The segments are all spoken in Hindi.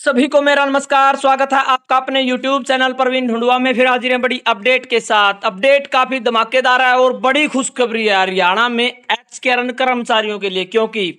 सभी को मेरा नमस्कार। स्वागत है आपका अपने YouTube चैनल प्रवीण ढूंढुआ में। फिर हाजिर है बड़ी अपडेट के साथ। अपडेट काफी धमाकेदार है और बड़ी खुशखबरी है हरियाणा में एक्स कर्मचारियों के लिए, क्योंकि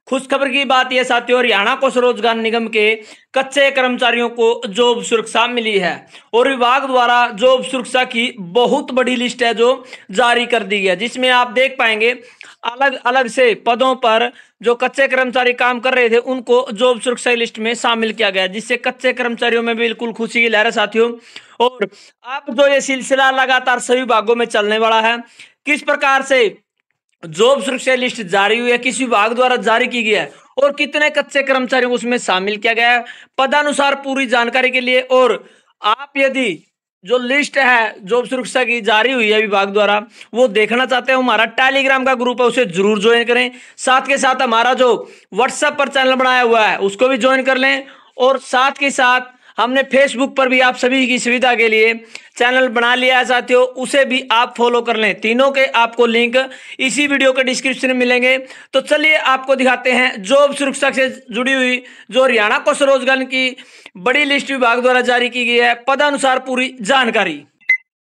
खुशखबर की बात यह साथियों, हरियाणा कोष रोजगार निगम के कच्चे कर्मचारियों को जॉब सुरक्षा मिली है और विभाग द्वारा जॉब सुरक्षा की बहुत बड़ी लिस्ट है जो जारी कर दी है, जिसमें आप देख पाएंगे अलग अलग से पदों पर जो कच्चे कर्मचारी काम कर रहे थे उनको जॉब सुरक्षा लिस्ट में शामिल किया गया, जिससे कच्चे कर्मचारियों में बिल्कुल खुशी की लहर है साथियों। और अब जो ये सिलसिला लगातार सभी विभागों में चलने वाला है, किस प्रकार से जॉब सुरक्षा लिस्ट जारी हुई है, किस विभाग द्वारा जारी की गई है और कितने कच्चे कर्मचारियों को उसमें शामिल किया गया है, पदानुसार पूरी जानकारी के लिए। और आप यदि जो लिस्ट है जॉब सुरक्षा की जारी हुई है विभाग द्वारा वो देखना चाहते हैं, हमारा टेलीग्राम का ग्रुप है उसे जरूर ज्वाइन करें। साथ के साथ हमारा जो व्हाट्सएप पर चैनल बनाया हुआ है उसको भी ज्वाइन कर लें। और साथ के साथ हमने फेसबुक पर भी आप सभी की सुविधा के लिए चैनल बना लिया है साथियों, उसे भी आप फॉलो कर लें। तीनों के आपको लिंक इसी वीडियो के डिस्क्रिप्शन में मिलेंगे। तो चलिए आपको दिखाते हैं जॉब सुरक्षा से जुड़ी हुई जो हरियाणा कोष रोजगार की बड़ी लिस्ट विभाग द्वारा जारी की गई है, पदानुसार पूरी जानकारी।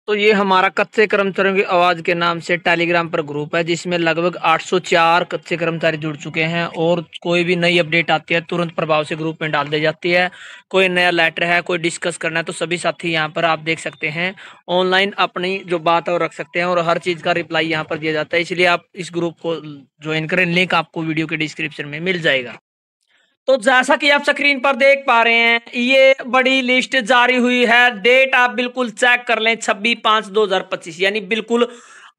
तो ये हमारा कच्चे कर्मचारियों की आवाज के नाम से टेलीग्राम पर ग्रुप है, जिसमें लगभग 804 कच्चे कर्मचारी जुड़ चुके हैं और कोई भी नई अपडेट आती है तुरंत प्रभाव से ग्रुप में डाल दी जाती है। कोई नया लेटर है, कोई डिस्कस करना है तो सभी साथी यहाँ पर आप देख सकते हैं ऑनलाइन अपनी जो बात है वो रख सकते हैं और हर चीज का रिप्लाई यहाँ पर दिया जाता है। इसलिए आप इस ग्रुप को ज्वाइन करें, लिंक आपको वीडियो के डिस्क्रिप्शन में मिल जाएगा। तो जैसा कि आप स्क्रीन पर देख पा रहे हैं ये बड़ी लिस्ट जारी हुई है। डेट आप बिल्कुल चेक कर लें 26/5/2025, यानी बिल्कुल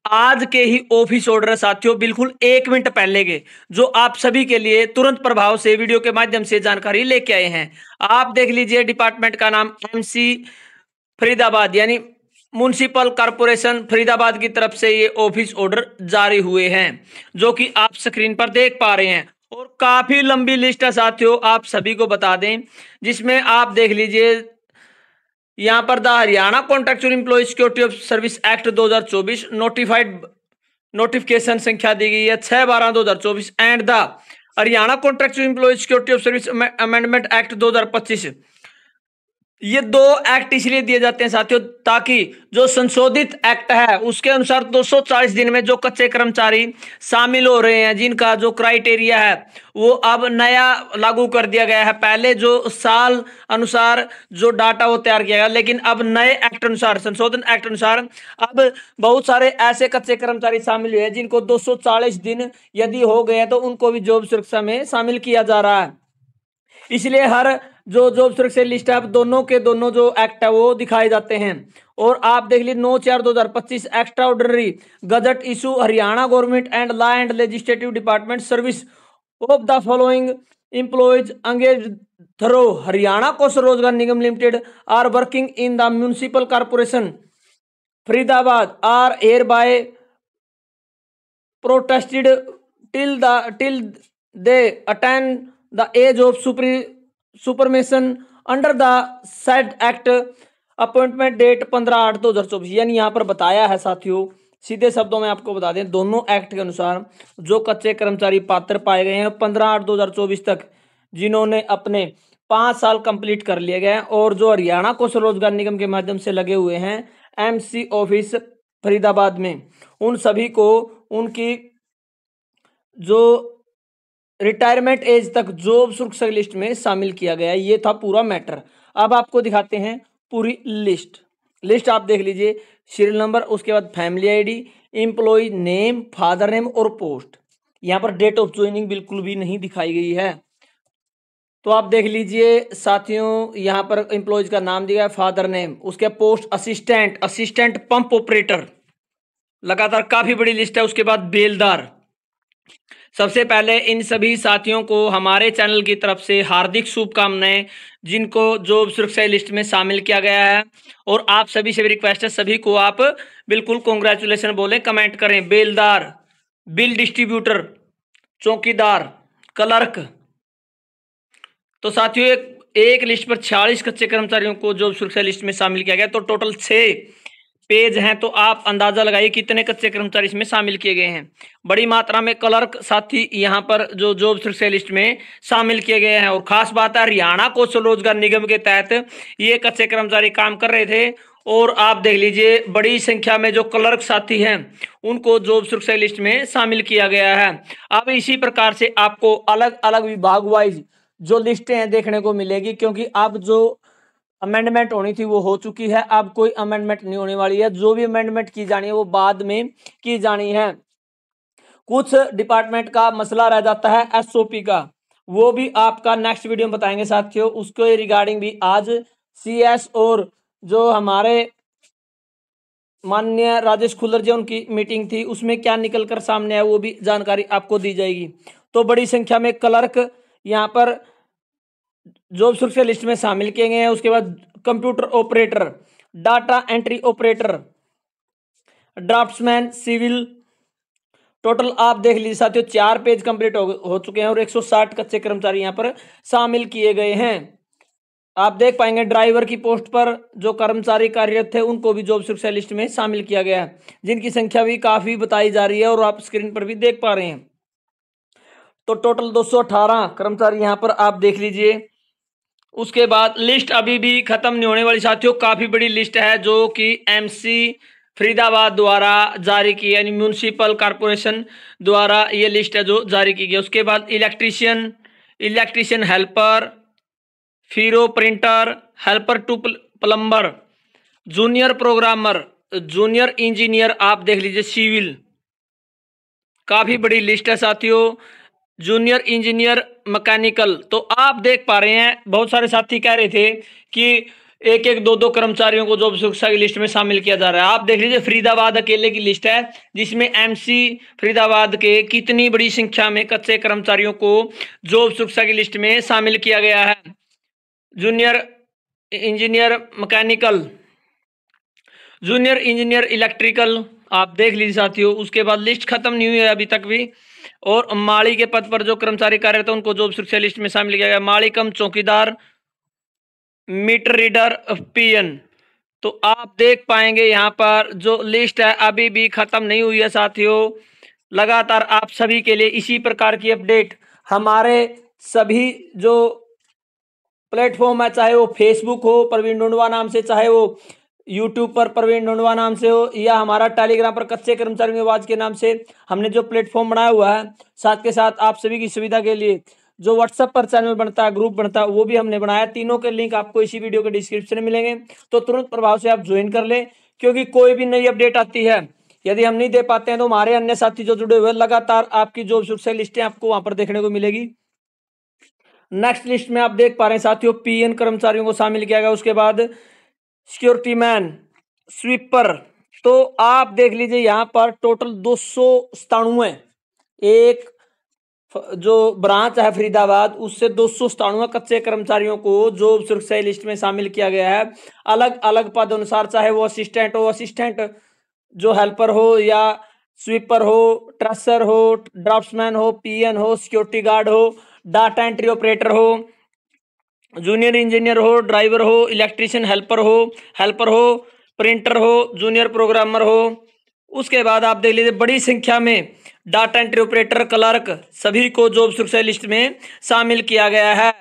आज के ही ऑफिस ऑर्डर है साथियों, बिल्कुल 1 मिनट पहले के, जो आप सभी के लिए तुरंत प्रभाव से वीडियो के माध्यम से जानकारी लेके आए हैं। आप देख लीजिए, डिपार्टमेंट का नाम MC फरीदाबाद यानी म्युनिसिपल कॉर्पोरेशन फरीदाबाद की तरफ से ये ऑफिस ऑर्डर जारी हुए हैं, जो कि आप स्क्रीन पर देख पा रहे हैं। और काफी लंबी लिस्ट है साथियों, आप सभी को बता दें, जिसमें आप देख लीजिए यहां पर the Haryana contractual employ security of service act 2024 notified notification संख्या दी गई है 6/12/2024 and the Haryana contractual employ security of service amendment act 2025। ये दो एक्ट इसलिए दिए जाते हैं साथियों ताकि जो संशोधित एक्ट है उसके अनुसार 240 दिन में जो कच्चे कर्मचारी शामिल हो रहे हैं, जिनका जो क्राइटेरिया है वो अब नया लागू कर दिया गया है। पहले जो साल अनुसार जो डाटा वो तैयार किया गया, लेकिन अब नए एक्ट अनुसार, संशोधन एक्ट अनुसार अब बहुत सारे ऐसे कच्चे कर्मचारी शामिल हुए हैं जिनको 240 दिन यदि हो गए तो उनको भी जॉब सुरक्षा में शामिल किया जा रहा है। इसलिए हर जो जॉब सुरक्षा लिस्ट है, दोनों के दोनों जो एक्ट है वो दिखाए जाते हैं। और आप देख लीजिए 9/4/2025 extraordinary gazette issue Haryana government and law and legislative department service of the following employees engage through Haryana Kaushal Rozgar Nigam limited are working in the municipal corporation Faridabad are hereby protested till they attain the age of supermission under the said act appointment date 15/8/2024। यानी यहाँ पर बताया है साथियों, सीधे शब्दों में आपको बता दें, दोनों एक्ट के अनुसार जो कच्चे कर्मचारी पात्र पाए गए हैं 15/8/2024 तक, जिन्होंने अपने 5 साल कंप्लीट कर लिए गए और जो हरियाणा कोष रोजगार निगम के माध्यम से लगे हुए हैं MC ऑफिस फरीदाबाद में, उन सभी को उनकी जो रिटायरमेंट एज तक जॉब सुरक्षा लिस्ट में शामिल किया गया। ये था पूरा मैटर। अब आपको दिखाते हैं पूरी लिस्ट आप देख लीजिए, सीरियल नंबर, उसके बाद family ID, employ name, father name और पोस्ट। यहाँ पर डेट ऑफ ज्वाइनिंग बिल्कुल भी नहीं दिखाई गई है। तो आप देख लीजिए साथियों, यहाँ पर एम्प्लॉयज का नाम दिया है, फादर नेम, उसके पोस्ट असिस्टेंट पंप ऑपरेटर, लगातार काफी बड़ी लिस्ट है। उसके बाद बेलदार। सबसे पहले इन सभी साथियों को हमारे चैनल की तरफ से हार्दिक शुभकामनाएं, जिनको जॉब सुरक्षा लिस्ट में शामिल किया गया है। और आप सभी से भी रिक्वेस्ट है, सभी को आप बिल्कुल कॉन्ग्रेचुलेशन बोलें, कमेंट करें। बेलदार, बिल डिस्ट्रीब्यूटर, चौकीदार, क्लर्क। तो साथियों एक लिस्ट पर 46 कच्चे कर्मचारियों को जॉब सुरक्षा लिस्ट में शामिल किया गया। तो टोटल 6 पेज हैं तो आप अंदाजा लगाइए कितने कच्चे कर्मचारी इसमें शामिल किए गए हैं। बड़ी मात्रा में क्लर्क साथी यहाँ पर जो जॉब सुरक्षा लिस्ट में शामिल किए गए हैं। और खास बात है, हरियाणा कौशल रोजगार निगम के तहत ये कच्चे कर्मचारी काम कर रहे थे। और आप देख लीजिए बड़ी संख्या में जो क्लर्क साथी हैं उनको जॉब सुरक्षा लिस्ट में शामिल किया गया है। अब इसी प्रकार से आपको अलग अलग विभाग वाइज जो लिस्टें हैं देखने को मिलेगी, क्योंकि अब जो अमेंडमेंट होनी थी वो हो चुकी है। अब कोई अमेंडमेंट नहीं होने वाली है। जो भी अमेंडमेंट की जानी है वो बाद में की जानी है। कुछ डिपार्टमेंट का मसला रह जाता है एसओपी का, वो भी आपका नेक्स्ट वीडियो में बताएंगे साथियों। उसके रिगार्डिंग भी आज सीएस और जो हमारे माननीय राजेश खुल्लर जी उनकी मीटिंग थी, उसमें क्या निकल कर सामने आया वो भी जानकारी आपको दी जाएगी। तो बड़ी संख्या में क्लर्क यहाँ पर जॉब सुरक्षा लिस्ट में शामिल किए गए हैं। उसके बाद computer operator, data entry operator, draftsman, civil, total आप देख लीजिए साथियों 4 पेज कंप्लीट हो चुके हैं और 160 कच्चे कर्मचारी यहाँ पर शामिल किए गए हैं। आप देख पाएंगे ड्राइवर की पोस्ट पर जो कर्मचारी कार्यरत थे उनको भी जॉब सुरक्षा लिस्ट में शामिल किया गया है, जिनकी संख्या भी काफी बताई जा रही है और आप स्क्रीन पर भी देख पा रहे हैं। तो टोटल 218 कर्मचारी यहाँ पर आप देख लीजिए। उसके बाद लिस्ट अभी भी खत्म नहीं होने वाली साथियों, काफी बड़ी लिस्ट है जो कि एमसी फरीदाबाद द्वारा जारी की, यानी म्यूनिसिपल कॉर्पोरेशन द्वारा ये लिस्ट है जो जारी की गई। उसके बाद इलेक्ट्रीशियन हेल्पर, फिरो printer, helper to plumber, junior programmer, junior engineer, आप देख लीजिए सिविल, काफी बड़ी लिस्ट है साथियों। जूनियर इंजीनियर मैकेनिकल, तो आप देख पा रहे हैं बहुत सारे साथी कह रहे थे कि एक एक दो कर्मचारियों को जॉब सुरक्षा की लिस्ट में शामिल किया जा रहा है। आप देख लीजिए फरीदाबाद अकेले की लिस्ट है जिसमें एमसी फरीदाबाद के कितनी बड़ी संख्या में कच्चे कर्मचारियों को जॉब सुरक्षा की लिस्ट में शामिल किया गया है। Junior engineer mechanical, junior engineer electrical, आप देख लीजिए साथियों। उसके बाद लिस्ट खत्म नहीं हुई है अभी तक भी। और माली के पद पर जो कर्मचारी कार्यरत है उनको जॉब सुरक्षा लिस्ट में शामिल किया गया। माली कम चौकीदार, मीटर रीडर, पीएन। तो आप देख पाएंगे यहाँ पर जो लिस्ट है अभी भी खत्म नहीं हुई है साथियों। लगातार आप सभी के लिए इसी प्रकार की अपडेट हमारे सभी जो प्लेटफॉर्म है, चाहे वो फेसबुक हो प्रवीण ढूंढवा नाम से, चाहे वो यूट्यूब पर प्रवीण ढूंढवा नाम से हो, या हमारा टेलीग्राम पर कच्चे कर्मचारी की आवाज के नाम से हमने जो प्लेटफॉर्म बनाया हुआ है, साथ के साथ आप सभी की सुविधा के लिए जो व्हाट्सएप पर चैनल बनता है, ग्रुप बनता है, वो भी हमने बनाया। तीनों के लिंक आपको इसी वीडियो के डिस्क्रिप्शन में मिलेंगे, तो तुरंत प्रभाव से आप ज्वाइन कर लें, क्योंकि कोई भी नई अपडेट आती है यदि हम नहीं दे पाते हैं तो हमारे अन्य साथी जो जुड़े हुए लगातार आपकी जॉब सुरक्षा लिस्टें आपको वहां पर देखने को मिलेगी। नेक्स्ट लिस्ट में आप देख पा रहे हैं साथियों पीएन कर्मचारियों को शामिल किया गया। उसके बाद सिक्योरिटी मैन, स्वीपर, तो आप देख लीजिए यहाँ पर टोटल 297 एक जो ब्रांच है फरीदाबाद उससे 297 कच्चे कर्मचारियों को जॉब सुरक्षा लिस्ट में शामिल किया गया है। अलग अलग पद अनुसार, चाहे वो असिस्टेंट हो, असिस्टेंट जो हेल्पर हो, या स्वीपर हो, ट्रेसर हो, ड्राफ्ट्समैन हो, पीएन हो, सिक्योरिटी गार्ड हो, डाटा एंट्री ऑपरेटर हो, जूनियर इंजीनियर हो, ड्राइवर हो, इलेक्ट्रीशियन हेल्पर हो, प्रिंटर हो, जूनियर प्रोग्रामर हो। उसके बाद आप देख लीजिए बड़ी संख्या में डाटा एंट्री ऑपरेटर, क्लर्क, सभी को जॉब सुरक्षा लिस्ट में शामिल किया गया है।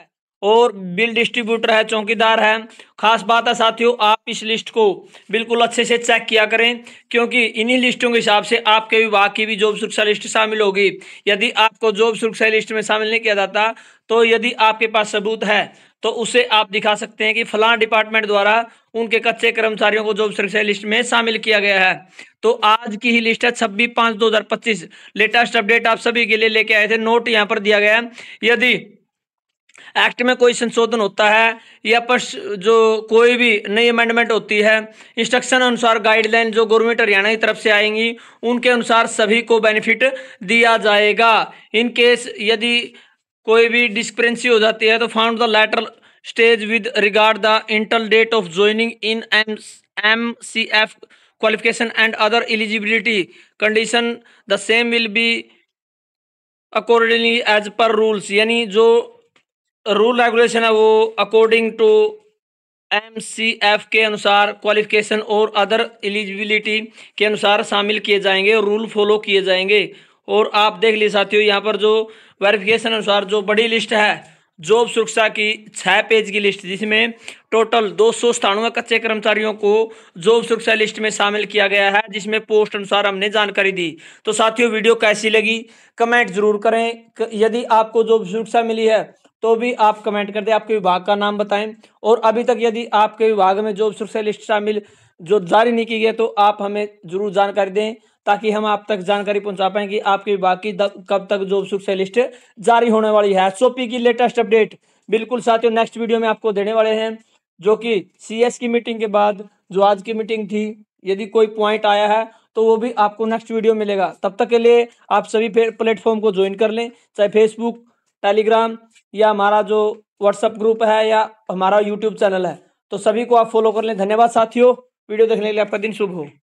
और बिल डिस्ट्रीब्यूटर है, चौकीदार है। खास बात है साथियों, आप इस लिस्ट को बिल्कुल अच्छे से चेक किया करें, क्योंकि इन्हीं लिस्टों के हिसाब से आपके विभाग की भी जॉब सुरक्षा लिस्ट शामिल होगी। यदि आपको जॉब सुरक्षा लिस्ट में शामिल नहीं किया जाता तो यदि आपके पास सबूत है तो उसे आप दिखा सकते हैं कि फलां डिपार्टमेंट द्वारा उनके कच्चे कर्मचारियों को जॉब सुरक्षा लिस्ट में शामिल किया गया है। तो आज की ही लिस्ट है 26/5/2025, लेटेस्ट अपडेट आप सभी के लिए लेके आए थे। नोट यहाँ पर दिया गया है, यदि एक्ट में कोई संशोधन होता है या पर जो कोई भी नई अमेंडमेंट होती है, इंस्ट्रक्शन अनुसार गाइडलाइन जो गवर्नमेंट हरियाणा की तरफ से आएंगी उनके अनुसार सभी को बेनिफिट दिया जाएगा। इन केस यदि कोई भी डिस्क्रिपेंसी हो जाती है तो found the letter stage with regard the internal date of joining in MCF qualification and other eligibility condition the same will be accordingly as per rules, यानी जो रूल रेगुलेशन है वो अकॉर्डिंग टू MCF के अनुसार क्वालिफिकेशन और अदर एलिजिबिलिटी के अनुसार शामिल किए जाएंगे और रूल फॉलो किए जाएंगे। और आप देख लीजिए साथियों, यहाँ पर जो वेरिफिकेशन अनुसार जो बड़ी लिस्ट है जॉब सुरक्षा की 6 पेज की लिस्ट, जिसमें टोटल 297 कच्चे कर्मचारियों को जॉब सुरक्षा लिस्ट में शामिल किया गया है, जिसमें पोस्ट अनुसार हमने जानकारी दी। तो साथियों, वीडियो कैसी लगी कमेंट जरूर करें। यदि आपको जॉब सुरक्षा मिली है तो भी आप कमेंट कर दें, आपके विभाग का नाम बताएं। और अभी तक यदि आपके विभाग में जॉब सुरक्षा लिस्ट शामिल जो जारी नहीं की गई तो आप हमें जरूर जानकारी दें, ताकि हम आप तक जानकारी पहुंचा पाएं कि आपके विभाग की कब तक जॉब सुरक्षा लिस्ट जारी होने वाली है। एसओपी की लेटेस्ट अपडेट बिल्कुल साथियों नेक्स्ट वीडियो में आपको देने वाले हैं, जो कि सीएस की मीटिंग के बाद जो आज की मीटिंग थी, यदि कोई पॉइंट आया है तो वो भी आपको नेक्स्ट वीडियो मिलेगा। तब तक के लिए आप सभी प्लेटफॉर्म को ज्वाइन कर लें, चाहे फेसबुक, टेलीग्राम या हमारा जो व्हाट्सएप ग्रुप है या हमारा यूट्यूब चैनल है, तो सभी को आप फॉलो कर लें। धन्यवाद साथियों, वीडियो देखने के लिए आपका दिन शुभ हो।